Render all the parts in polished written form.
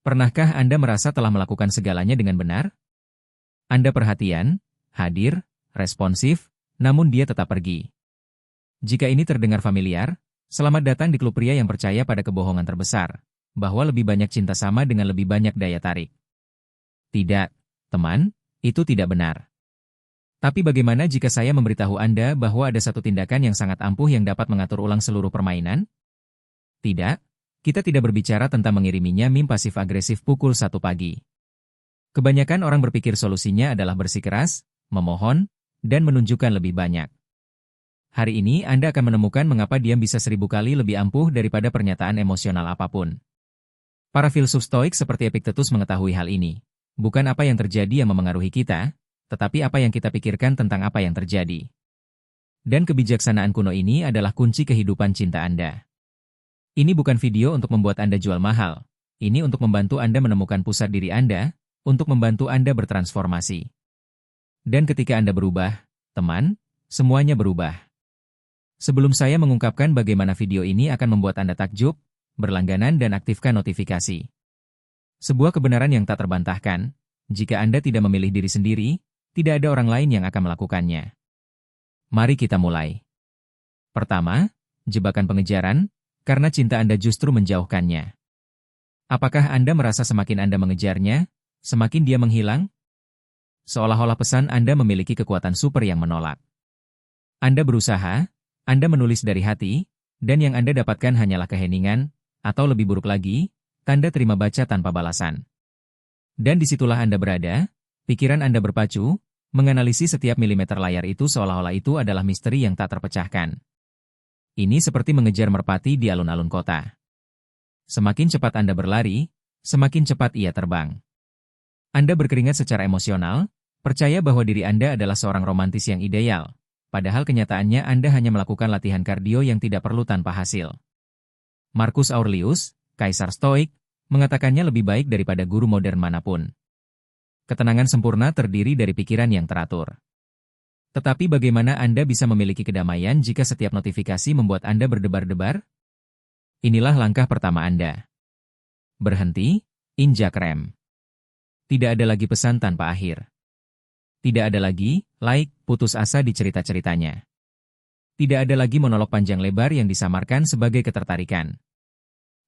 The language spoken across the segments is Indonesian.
Pernahkah Anda merasa telah melakukan segalanya dengan benar? Anda perhatian, hadir, responsif, namun dia tetap pergi. Jika ini terdengar familiar, selamat datang di klub pria yang percaya pada kebohongan terbesar, bahwa lebih banyak cinta sama dengan lebih banyak daya tarik. Tidak, teman, itu tidak benar. Tapi bagaimana jika saya memberitahu Anda bahwa ada satu tindakan yang sangat ampuh yang dapat mengatur ulang seluruh permainan? Tidak, kita tidak berbicara tentang mengiriminya meme pasif-agresif pukul 1 pagi. Kebanyakan orang berpikir solusinya adalah bersikeras, memohon, dan menunjukkan lebih banyak. Hari ini Anda akan menemukan mengapa diam bisa 1000 kali lebih ampuh daripada pernyataan emosional apapun. Para filsuf stoik seperti Epictetus mengetahui hal ini. Bukan apa yang terjadi yang memengaruhi kita, tetapi apa yang kita pikirkan tentang apa yang terjadi. Dan kebijaksanaan kuno ini adalah kunci kehidupan cinta Anda. Ini bukan video untuk membuat Anda jual mahal. Ini untuk membantu Anda menemukan pusat diri Anda, untuk membantu Anda bertransformasi. Dan ketika Anda berubah, teman, semuanya berubah. Sebelum saya mengungkapkan bagaimana video ini akan membuat Anda takjub, berlangganan dan aktifkan notifikasi. Sebuah kebenaran yang tak terbantahkan, jika Anda tidak memilih diri sendiri, tidak ada orang lain yang akan melakukannya. Mari kita mulai. Pertama, jebakan pengejaran, karena cinta Anda justru menjauhkannya. Apakah Anda merasa semakin Anda mengejarnya, semakin dia menghilang? Seolah-olah pesan Anda memiliki kekuatan super yang menolak. Anda berusaha, Anda menulis dari hati, dan yang Anda dapatkan hanyalah keheningan, atau lebih buruk lagi, tanda terima baca tanpa balasan. Dan disitulah Anda berada, pikiran Anda berpacu, menganalisis setiap milimeter layar itu seolah-olah itu adalah misteri yang tak terpecahkan. Ini seperti mengejar merpati di alun-alun kota. Semakin cepat Anda berlari, semakin cepat ia terbang. Anda berkeringat secara emosional, percaya bahwa diri Anda adalah seorang romantis yang ideal, padahal kenyataannya Anda hanya melakukan latihan kardio yang tidak perlu tanpa hasil. Marcus Aurelius, Kaisar Stoik, mengatakannya lebih baik daripada guru modern manapun. Ketenangan sempurna terdiri dari pikiran yang teratur. Tetapi bagaimana Anda bisa memiliki kedamaian jika setiap notifikasi membuat Anda berdebar-debar? Inilah langkah pertama Anda. Berhenti, injak rem. Tidak ada lagi pesan tanpa akhir. Tidak ada lagi, like, putus asa di cerita-ceritanya. Tidak ada lagi monolog panjang lebar yang disamarkan sebagai ketertarikan.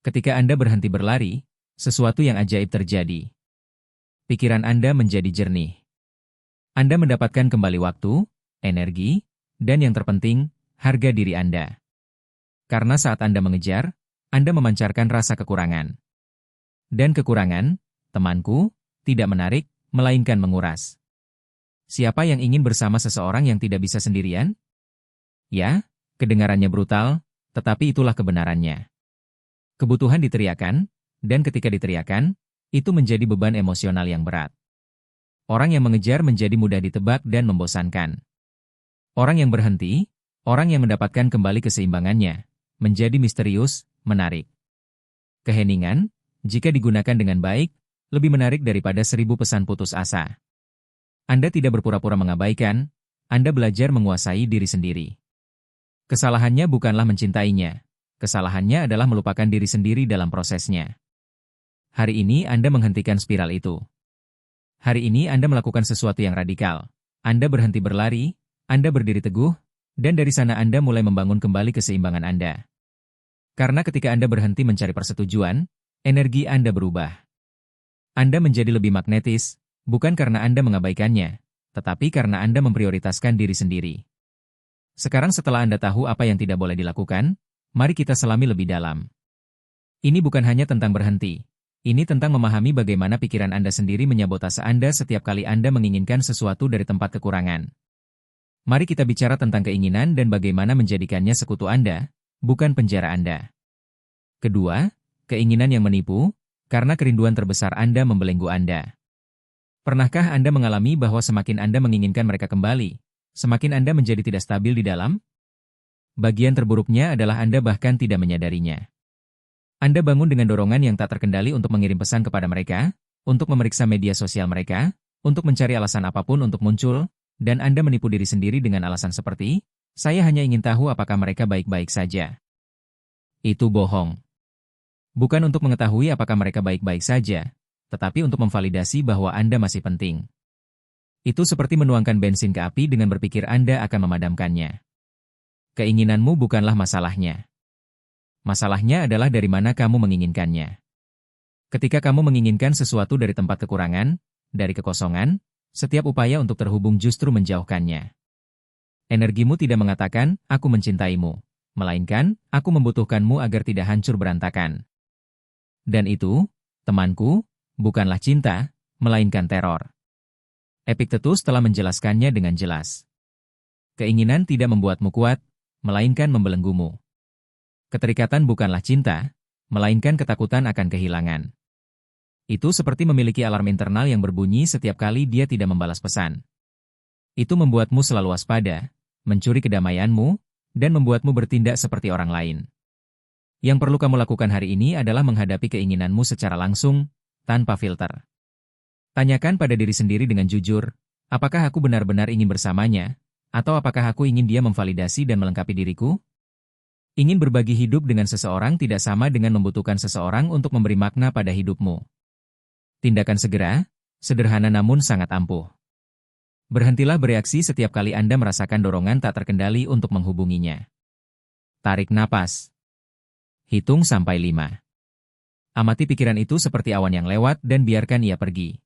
Ketika Anda berhenti berlari, sesuatu yang ajaib terjadi. Pikiran Anda menjadi jernih. Anda mendapatkan kembali waktu, energi, dan yang terpenting, harga diri Anda. Karena saat Anda mengejar, Anda memancarkan rasa kekurangan. Dan kekurangan, temanku, tidak menarik, melainkan menguras. Siapa yang ingin bersama seseorang yang tidak bisa sendirian? Ya, kedengarannya brutal, tetapi itulah kebenarannya. Kebutuhan diteriakan, dan ketika diteriakan, itu menjadi beban emosional yang berat. Orang yang mengejar menjadi mudah ditebak dan membosankan. Orang yang berhenti, orang yang mendapatkan kembali keseimbangannya, menjadi misterius, menarik. Keheningan, jika digunakan dengan baik, lebih menarik daripada 1000 pesan putus asa. Anda tidak berpura-pura mengabaikan, Anda belajar menguasai diri sendiri. Kesalahannya bukanlah mencintainya, kesalahannya adalah melupakan diri sendiri dalam prosesnya. Hari ini Anda menghentikan spiral itu. Hari ini Anda melakukan sesuatu yang radikal. Anda berhenti berlari, Anda berdiri teguh, dan dari sana Anda mulai membangun kembali keseimbangan Anda. Karena ketika Anda berhenti mencari persetujuan, energi Anda berubah. Anda menjadi lebih magnetis, bukan karena Anda mengabaikannya, tetapi karena Anda memprioritaskan diri sendiri. Sekarang setelah Anda tahu apa yang tidak boleh dilakukan, mari kita selami lebih dalam. Ini bukan hanya tentang berhenti. Ini tentang memahami bagaimana pikiran Anda sendiri menyabotase Anda setiap kali Anda menginginkan sesuatu dari tempat kekurangan. Mari kita bicara tentang keinginan dan bagaimana menjadikannya sekutu Anda, bukan penjara Anda. Kedua, keinginan yang menipu, karena kerinduan terbesar Anda membelenggu Anda. Pernahkah Anda mengalami bahwa semakin Anda menginginkan mereka kembali, semakin Anda menjadi tidak stabil di dalam? Bagian terburuknya adalah Anda bahkan tidak menyadarinya. Anda bangun dengan dorongan yang tak terkendali untuk mengirim pesan kepada mereka, untuk memeriksa media sosial mereka, untuk mencari alasan apapun untuk muncul, dan Anda menipu diri sendiri dengan alasan seperti, saya hanya ingin tahu apakah mereka baik-baik saja. Itu bohong. Bukan untuk mengetahui apakah mereka baik-baik saja, tetapi untuk memvalidasi bahwa Anda masih penting. Itu seperti menuangkan bensin ke api dengan berpikir Anda akan memadamkannya. Keinginanmu bukanlah masalahnya. Masalahnya adalah dari mana kamu menginginkannya. Ketika kamu menginginkan sesuatu dari tempat kekurangan, dari kekosongan, setiap upaya untuk terhubung justru menjauhkannya. Energimu tidak mengatakan, aku mencintaimu, melainkan, aku membutuhkanmu agar tidak hancur berantakan. Dan itu, temanku, bukanlah cinta, melainkan teror. Epictetus telah menjelaskannya dengan jelas. Keinginan tidak membuatmu kuat, melainkan membelenggumu. Keterikatan bukanlah cinta, melainkan ketakutan akan kehilangan. Itu seperti memiliki alarm internal yang berbunyi setiap kali dia tidak membalas pesan. Itu membuatmu selalu waspada, mencuri kedamaianmu, dan membuatmu bertindak seperti orang lain. Yang perlu kamu lakukan hari ini adalah menghadapi keinginanmu secara langsung, tanpa filter. Tanyakan pada diri sendiri dengan jujur, apakah aku benar-benar ingin bersamanya, atau apakah aku ingin dia memvalidasi dan melengkapi diriku? Ingin berbagi hidup dengan seseorang tidak sama dengan membutuhkan seseorang untuk memberi makna pada hidupmu. Tindakan segera, sederhana namun sangat ampuh. Berhentilah bereaksi setiap kali Anda merasakan dorongan tak terkendali untuk menghubunginya. Tarik napas. Hitung sampai 5. Amati pikiran itu seperti awan yang lewat dan biarkan ia pergi.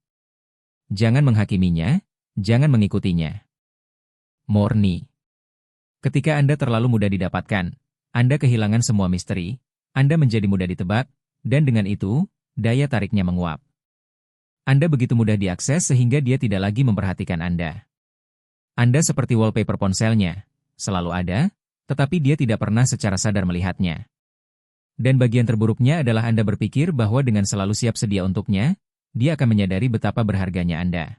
Jangan menghakiminya, jangan mengikutinya. Murni. Ketika Anda terlalu mudah didapatkan, Anda kehilangan semua misteri, Anda menjadi mudah ditebak, dan dengan itu, daya tariknya menguap. Anda begitu mudah diakses sehingga dia tidak lagi memperhatikan Anda. Anda seperti wallpaper ponselnya, selalu ada, tetapi dia tidak pernah secara sadar melihatnya. Dan bagian terburuknya adalah Anda berpikir bahwa dengan selalu siap sedia untuknya, dia akan menyadari betapa berharganya Anda.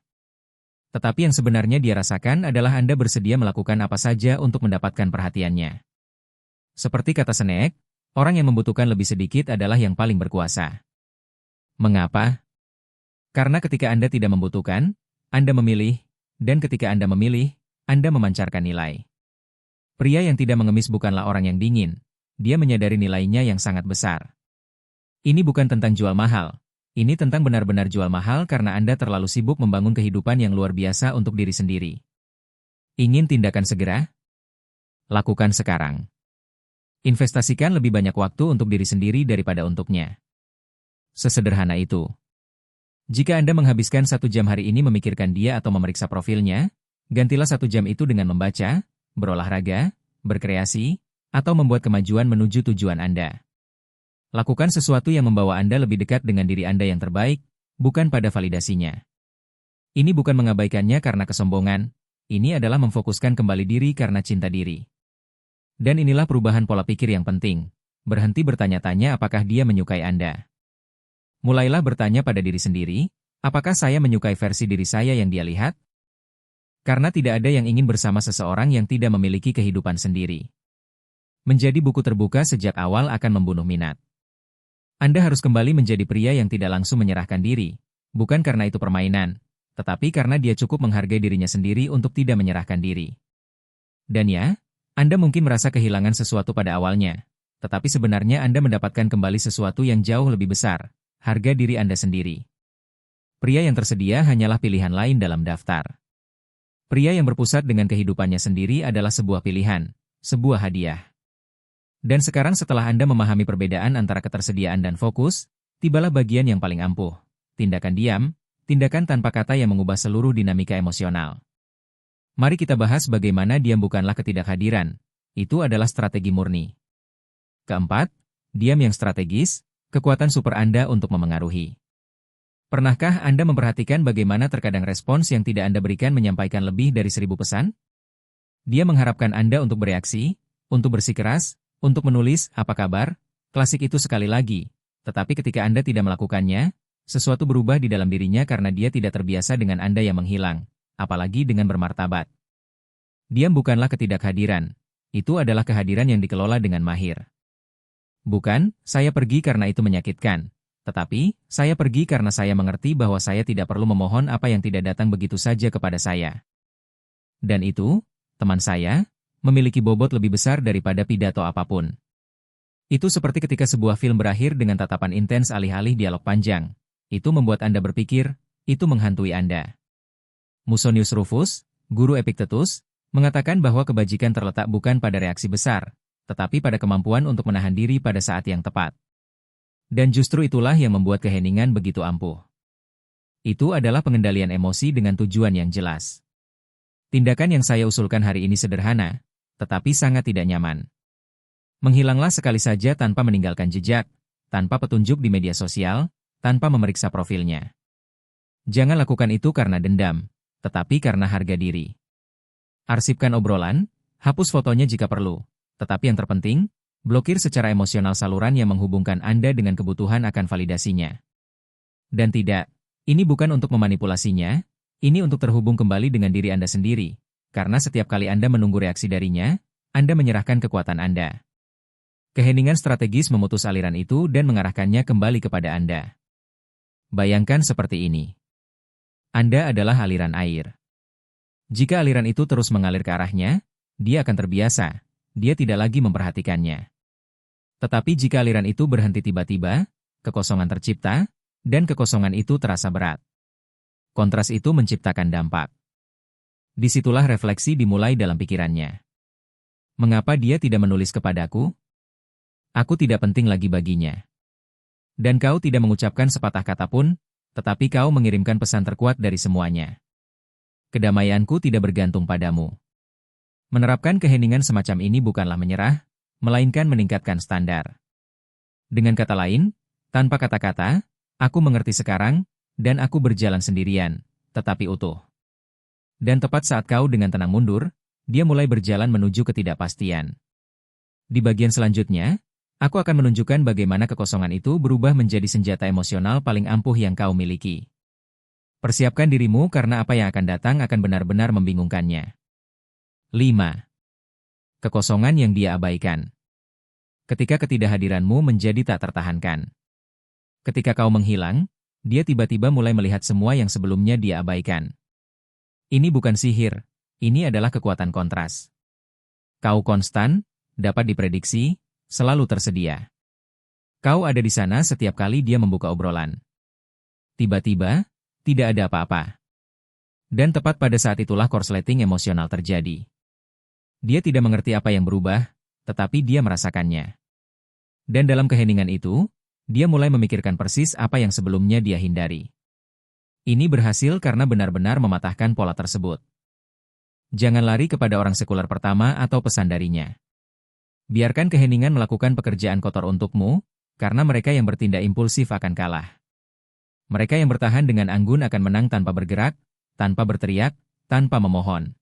Tetapi yang sebenarnya dia rasakan adalah Anda bersedia melakukan apa saja untuk mendapatkan perhatiannya. Seperti kata Seneca, orang yang membutuhkan lebih sedikit adalah yang paling berkuasa. Mengapa? Karena ketika Anda tidak membutuhkan, Anda memilih, dan ketika Anda memilih, Anda memancarkan nilai. Pria yang tidak mengemis bukanlah orang yang dingin, dia menyadari nilainya yang sangat besar. Ini bukan tentang jual mahal, ini tentang benar-benar jual mahal karena Anda terlalu sibuk membangun kehidupan yang luar biasa untuk diri sendiri. Ingin tindakan segera? Lakukan sekarang. Investasikan lebih banyak waktu untuk diri sendiri daripada untuknya. Sesederhana itu. Jika Anda menghabiskan 1 jam hari ini memikirkan dia atau memeriksa profilnya, gantilah 1 jam itu dengan membaca, berolahraga, berkreasi, atau membuat kemajuan menuju tujuan Anda. Lakukan sesuatu yang membawa Anda lebih dekat dengan diri Anda yang terbaik, bukan pada validasinya. Ini bukan mengabaikannya karena kesombongan, ini adalah memfokuskan kembali diri karena cinta diri. Dan inilah perubahan pola pikir yang penting, berhenti bertanya-tanya apakah dia menyukai Anda. Mulailah bertanya pada diri sendiri, apakah saya menyukai versi diri saya yang dia lihat? Karena tidak ada yang ingin bersama seseorang yang tidak memiliki kehidupan sendiri. Menjadi buku terbuka sejak awal akan membunuh minat. Anda harus kembali menjadi pria yang tidak langsung menyerahkan diri, bukan karena itu permainan, tetapi karena dia cukup menghargai dirinya sendiri untuk tidak menyerahkan diri. Dan ya, Anda mungkin merasa kehilangan sesuatu pada awalnya, tetapi sebenarnya Anda mendapatkan kembali sesuatu yang jauh lebih besar, harga diri Anda sendiri. Pria yang tersedia hanyalah pilihan lain dalam daftar. Pria yang berpusat dengan kehidupannya sendiri adalah sebuah pilihan, sebuah hadiah. Dan sekarang setelah Anda memahami perbedaan antara ketersediaan dan fokus, tibalah bagian yang paling ampuh. Tindakan diam, tindakan tanpa kata yang mengubah seluruh dinamika emosional. Mari kita bahas bagaimana diam bukanlah ketidakhadiran. Itu adalah strategi murni. Keempat, diam yang strategis, kekuatan super Anda untuk memengaruhi. Pernahkah Anda memperhatikan bagaimana terkadang respons yang tidak Anda berikan menyampaikan lebih dari 1000 pesan? Dia mengharapkan Anda untuk bereaksi, untuk bersikeras, untuk menulis, apa kabar? Klasik itu sekali lagi. Tetapi ketika Anda tidak melakukannya, sesuatu berubah di dalam dirinya karena dia tidak terbiasa dengan Anda yang menghilang, apalagi dengan bermartabat. Diam bukanlah ketidakhadiran. Itu adalah kehadiran yang dikelola dengan mahir. Bukan, saya pergi karena itu menyakitkan. Tetapi, saya pergi karena saya mengerti bahwa saya tidak perlu memohon apa yang tidak datang begitu saja kepada saya. Dan itu, teman saya, memiliki bobot lebih besar daripada pidato apapun. Itu seperti ketika sebuah film berakhir dengan tatapan intens alih-alih dialog panjang. Itu membuat Anda berpikir, itu menghantui Anda. Musonius Rufus, guru Epictetus, mengatakan bahwa kebajikan terletak bukan pada reaksi besar, tetapi pada kemampuan untuk menahan diri pada saat yang tepat. Dan justru itulah yang membuat keheningan begitu ampuh. Itu adalah pengendalian emosi dengan tujuan yang jelas. Tindakan yang saya usulkan hari ini sederhana, tetapi sangat tidak nyaman. Menghilanglah sekali saja tanpa meninggalkan jejak, tanpa petunjuk di media sosial, tanpa memeriksa profilnya. Jangan lakukan itu karena dendam, tetapi karena harga diri. Arsipkan obrolan, hapus fotonya jika perlu, tetapi yang terpenting, blokir secara emosional saluran yang menghubungkan Anda dengan kebutuhan akan validasinya. Dan tidak, ini bukan untuk memanipulasinya, ini untuk terhubung kembali dengan diri Anda sendiri, karena setiap kali Anda menunggu reaksi darinya, Anda menyerahkan kekuatan Anda. Keheningan strategis memutus aliran itu dan mengarahkannya kembali kepada Anda. Bayangkan seperti ini. Anda adalah aliran air. Jika aliran itu terus mengalir ke arahnya, dia akan terbiasa, dia tidak lagi memperhatikannya. Tetapi jika aliran itu berhenti tiba-tiba, kekosongan tercipta, dan kekosongan itu terasa berat. Kontras itu menciptakan dampak. Disitulah refleksi dimulai dalam pikirannya. Mengapa dia tidak menulis kepadaku? Aku tidak penting lagi baginya. Dan kau tidak mengucapkan sepatah kata pun, tetapi kau mengirimkan pesan terkuat dari semuanya. Kedamaianku tidak bergantung padamu. Menerapkan keheningan semacam ini bukanlah menyerah, melainkan meningkatkan standar. Dengan kata lain, tanpa kata-kata, aku mengerti sekarang, dan aku berjalan sendirian, tetapi utuh. Dan tepat saat kau dengan tenang mundur, dia mulai berjalan menuju ketidakpastian. Di bagian selanjutnya, aku akan menunjukkan bagaimana kekosongan itu berubah menjadi senjata emosional paling ampuh yang kau miliki. Persiapkan dirimu karena apa yang akan datang akan benar-benar membingungkannya. 5. Kekosongan yang dia abaikan. Ketika ketidakhadiranmu menjadi tak tertahankan. Ketika kau menghilang, dia tiba-tiba mulai melihat semua yang sebelumnya dia abaikan. Ini bukan sihir, ini adalah kekuatan kontras. Kau konstan, dapat diprediksi, selalu tersedia. Kau ada di sana setiap kali dia membuka obrolan. Tiba-tiba, tidak ada apa-apa. Dan tepat pada saat itulah korsleting emosional terjadi. Dia tidak mengerti apa yang berubah, tetapi dia merasakannya. Dan dalam keheningan itu, dia mulai memikirkan persis apa yang sebelumnya dia hindari. Ini berhasil karena benar-benar mematahkan pola tersebut. Jangan lari kepada orang sekuler pertama atau pesan darinya. Biarkan keheningan melakukan pekerjaan kotor untukmu, karena mereka yang bertindak impulsif akan kalah. Mereka yang bertahan dengan anggun akan menang tanpa bergerak, tanpa berteriak, tanpa memohon.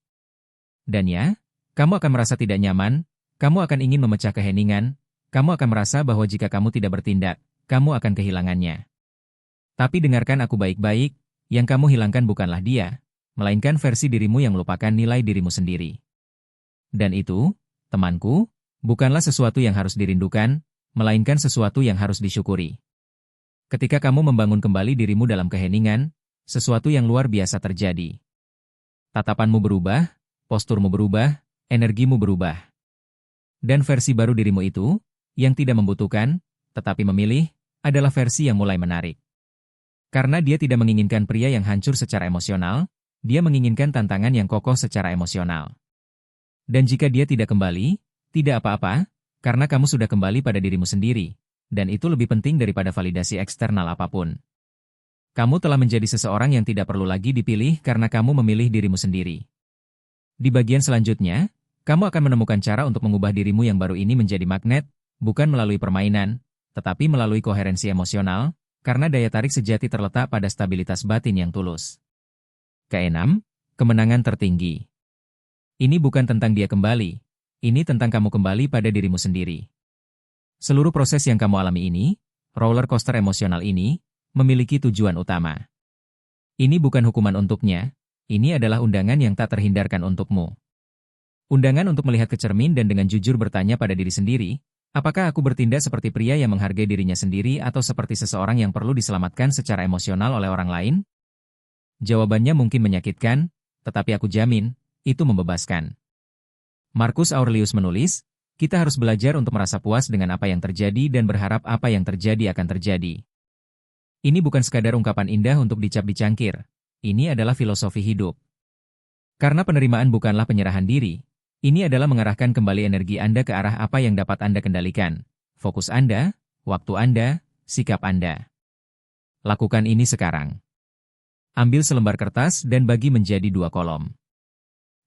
Dan ya, kamu akan merasa tidak nyaman, kamu akan ingin memecah keheningan, kamu akan merasa bahwa jika kamu tidak bertindak, kamu akan kehilangannya. Tapi dengarkan aku baik-baik, yang kamu hilangkan bukanlah dia, melainkan versi dirimu yang melupakan nilai dirimu sendiri. Dan itu, temanku, bukanlah sesuatu yang harus dirindukan, melainkan sesuatu yang harus disyukuri. Ketika kamu membangun kembali dirimu dalam keheningan, sesuatu yang luar biasa terjadi. Tatapanmu berubah, posturmu berubah, energimu berubah. Dan versi baru dirimu itu, yang tidak membutuhkan, tetapi memilih, adalah versi yang mulai menarik. Karena dia tidak menginginkan pria yang hancur secara emosional, dia menginginkan tantangan yang kokoh secara emosional. Dan jika dia tidak kembali, tidak apa-apa, karena kamu sudah kembali pada dirimu sendiri, dan itu lebih penting daripada validasi eksternal apapun. Kamu telah menjadi seseorang yang tidak perlu lagi dipilih karena kamu memilih dirimu sendiri. Di bagian selanjutnya, kamu akan menemukan cara untuk mengubah dirimu yang baru ini menjadi magnet, bukan melalui permainan, tetapi melalui koherensi emosional, karena daya tarik sejati terletak pada stabilitas batin yang tulus. Keenam, kemenangan tertinggi. Ini bukan tentang dia kembali, ini tentang kamu kembali pada dirimu sendiri. Seluruh proses yang kamu alami ini, roller coaster emosional ini, memiliki tujuan utama. Ini bukan hukuman untuknya, ini adalah undangan yang tak terhindarkan untukmu. Undangan untuk melihat ke cermin dan dengan jujur bertanya pada diri sendiri, apakah aku bertindak seperti pria yang menghargai dirinya sendiri atau seperti seseorang yang perlu diselamatkan secara emosional oleh orang lain? Jawabannya mungkin menyakitkan, tetapi aku jamin, itu membebaskan. Marcus Aurelius menulis, Kita harus belajar untuk merasa puas dengan apa yang terjadi dan berharap apa yang terjadi akan terjadi. Ini bukan sekadar ungkapan indah untuk dicap di cangkir. Ini adalah filosofi hidup. Karena penerimaan bukanlah penyerahan diri, ini adalah mengarahkan kembali energi Anda ke arah apa yang dapat Anda kendalikan. Fokus Anda, waktu Anda, sikap Anda. Lakukan ini sekarang. Ambil selembar kertas dan bagi menjadi 2 kolom.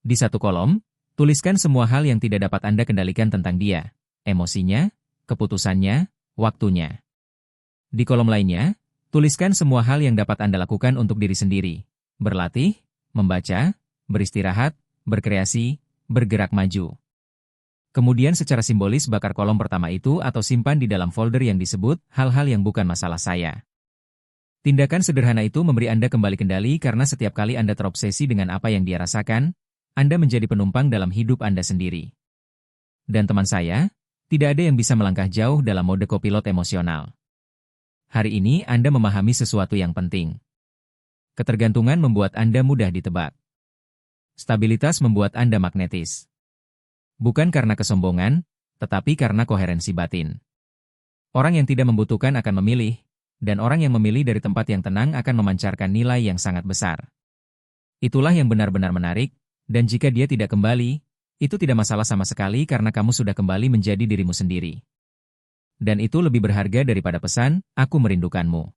Di satu kolom, tuliskan semua hal yang tidak dapat Anda kendalikan tentang dia, emosinya, keputusannya, waktunya. Di kolom lainnya, tuliskan semua hal yang dapat Anda lakukan untuk diri sendiri. Berlatih, membaca, beristirahat, berkreasi, bergerak maju. Kemudian secara simbolis bakar kolom pertama itu atau simpan di dalam folder yang disebut hal-hal yang bukan masalah saya. Tindakan sederhana itu memberi Anda kembali kendali karena setiap kali Anda terobsesi dengan apa yang dia rasakan, Anda menjadi penumpang dalam hidup Anda sendiri. Dan teman saya, tidak ada yang bisa melangkah jauh dalam mode kopilot emosional. Hari ini Anda memahami sesuatu yang penting. Ketergantungan membuat Anda mudah ditebak. Stabilitas membuat Anda magnetis. Bukan karena kesombongan, tetapi karena koherensi batin. Orang yang tidak membutuhkan akan memilih, dan orang yang memilih dari tempat yang tenang akan memancarkan nilai yang sangat besar. Itulah yang benar-benar menarik, dan jika dia tidak kembali, itu tidak masalah sama sekali karena kamu sudah kembali menjadi dirimu sendiri. Dan itu lebih berharga daripada pesan, aku merindukanmu.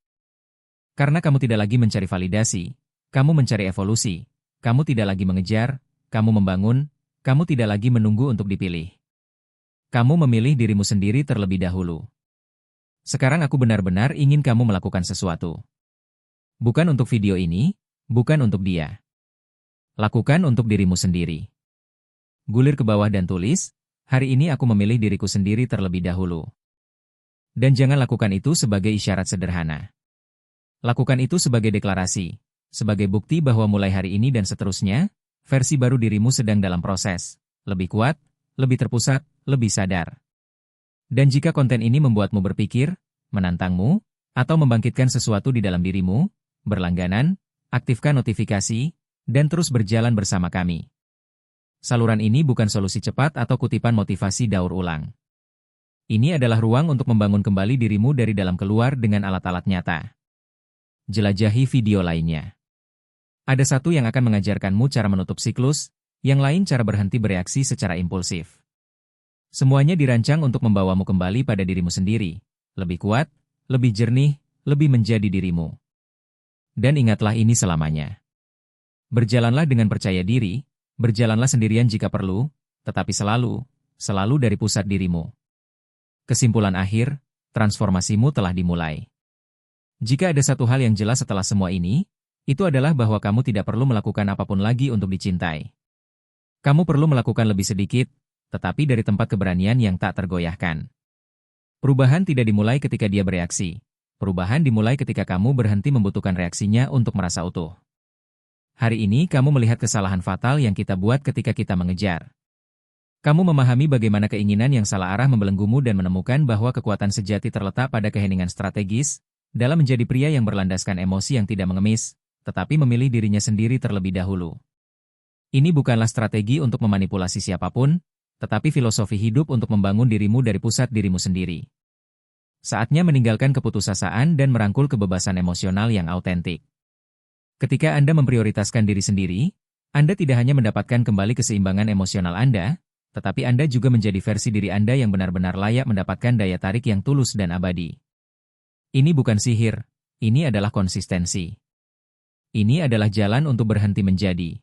Karena kamu tidak lagi mencari validasi, kamu mencari evolusi. Kamu tidak lagi mengejar, kamu membangun, kamu tidak lagi menunggu untuk dipilih. Kamu memilih dirimu sendiri terlebih dahulu. Sekarang aku benar-benar ingin kamu melakukan sesuatu. Bukan untuk video ini, bukan untuk dia. Lakukan untuk dirimu sendiri. Gulir ke bawah dan tulis, hari ini aku memilih diriku sendiri terlebih dahulu. Dan jangan lakukan itu sebagai isyarat sederhana. Lakukan itu sebagai deklarasi. Sebagai bukti bahwa mulai hari ini dan seterusnya, versi baru dirimu sedang dalam proses. Lebih kuat, lebih terpusat, lebih sadar. Dan jika konten ini membuatmu berpikir, menantangmu, atau membangkitkan sesuatu di dalam dirimu, berlangganan, aktifkan notifikasi, dan terus berjalan bersama kami. Saluran ini bukan solusi cepat atau kutipan motivasi daur ulang. Ini adalah ruang untuk membangun kembali dirimu dari dalam keluar dengan alat-alat nyata. Jelajahi video lainnya. Ada satu yang akan mengajarkanmu cara menutup siklus, yang lain cara berhenti bereaksi secara impulsif. Semuanya dirancang untuk membawamu kembali pada dirimu sendiri, lebih kuat, lebih jernih, lebih menjadi dirimu. Dan ingatlah ini selamanya. Berjalanlah dengan percaya diri, berjalanlah sendirian jika perlu, tetapi selalu dari pusat dirimu. Kesimpulan akhir, transformasimu telah dimulai. Jika ada satu hal yang jelas setelah semua ini, itu adalah bahwa kamu tidak perlu melakukan apapun lagi untuk dicintai. Kamu perlu melakukan lebih sedikit, tetapi dari tempat keberanian yang tak tergoyahkan. Perubahan tidak dimulai ketika dia bereaksi. Perubahan dimulai ketika kamu berhenti membutuhkan reaksinya untuk merasa utuh. Hari ini kamu melihat kesalahan fatal yang kita buat ketika kita mengejar. Kamu memahami bagaimana keinginan yang salah arah membelenggumu dan menemukan bahwa kekuatan sejati terletak pada keheningan strategis, dalam menjadi pria yang berlandaskan emosi yang tidak mengemis, tetapi memilih dirinya sendiri terlebih dahulu. Ini bukanlah strategi untuk memanipulasi siapapun, tetapi filosofi hidup untuk membangun dirimu dari pusat dirimu sendiri. Saatnya meninggalkan keputusasaan dan merangkul kebebasan emosional yang autentik. Ketika Anda memprioritaskan diri sendiri, Anda tidak hanya mendapatkan kembali keseimbangan emosional Anda, tetapi Anda juga menjadi versi diri Anda yang benar-benar layak mendapatkan daya tarik yang tulus dan abadi. Ini bukan sihir, ini adalah konsistensi. Ini adalah jalan untuk berhenti menjadi